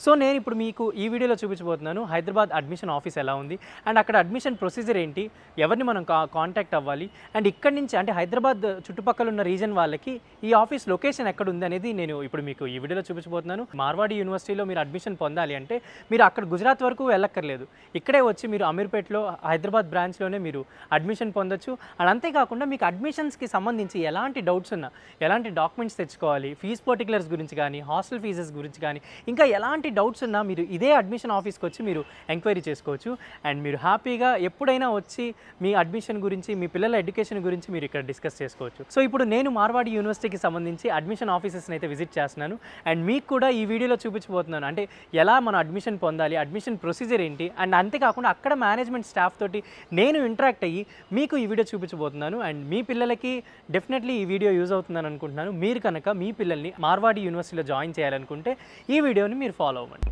So నేను ఇప్పుడు మీకు ఈ వీడియోలో చూపించబోతున్నాను హైదరాబాద్ అడ్మిషన్ ఆఫీస్ ఎలా ఉంది అండ్ అక్కడ అడ్మిషన్ ప్రొసీజర్ ఏంటి, ఎవరిని మనం కాంటాక్ట్ అవ్వాలి అండ్ ఇక్కడి నుంచి అంటే హైదరాబాద్ చుట్టుపక్కల ఉన్న రీజన్ వాళ్ళకి ఈ ఆఫీస్ లొకేషన్ ఎక్కడ ఉంది అనేది నేను ఇప్పుడు మీకు ఈ వీడియోలో చూపించబోతున్నాను. మార్వాడి యూనివర్సిటీలో మీరు అడ్మిషన్ పొందాలి అంటే మీరు అక్కడ గుజరాత్ వరకు వెళ్ళక్కర్లేదు, ఇక్కడే వచ్చి మీరు అమీర్పేట్లో హైదరాబాద్ బ్రాంచ్లోనే మీరు అడ్మిషన్ పొందొచ్చు. అండ్ అంతేకాకుండా మీకు అడ్మిషన్స్కి సంబంధించి ఎలాంటి డౌట్స్ ఉన్నా, ఎలాంటి డాక్యుమెంట్స్ తెచ్చుకోవాలి, ఫీజ్ పర్టికులర్స్ గురించి కానీ, హాస్టల్ ఫీజెస్ గురించి కానీ, ఇంకా ఎలాంటి డౌట్స్ ఉన్నా మీరు ఇదే అడ్మిషన్ ఆఫీస్కి వచ్చి మీరు ఎంక్వైరీ చేసుకోవచ్చు. అండ్ మీరు హ్యాపీగా ఎప్పుడైనా వచ్చి మీ అడ్మిషన్ గురించి, మీ పిల్లల ఎడ్యుకేషన్ గురించి మీరు ఇక్కడ డిస్కస్ చేసుకోవచ్చు. సో ఇప్పుడు నేను మార్వాడి యూనివర్సిటీకి సంబంధించి అడ్మిషన్ ఆఫీసెస్ని అయితే విజిట్ చేస్తున్నాను అండ్ మీకు కూడా ఈ వీడియోలో చూపించబోతున్నాను. అంటే ఎలా మనం అడ్మిషన్ పొందాలి, అడ్మిషన్ ప్రొసీజర్ ఏంటి, అండ్ అంతేకాకుండా అక్కడ మేనేజ్మెంట్ స్టాఫ్ తోటి నేను ఇంటరాక్ట్ అయ్యి మీకు ఈ వీడియో చూపించబోతున్నాను. అండ్ మీ పిల్లలకి డెఫినెట్లీ ఈ వీడియో యూజ్ అవుతుందని అనుకుంటున్నాను. మీరు కనుక మీ పిల్లల్ని మార్వాడి యూనివర్సిటీలో జాయిన్ చేయాలనుకుంటే ఈ వీడియోని మీరు ఫాలో అవ్వండి.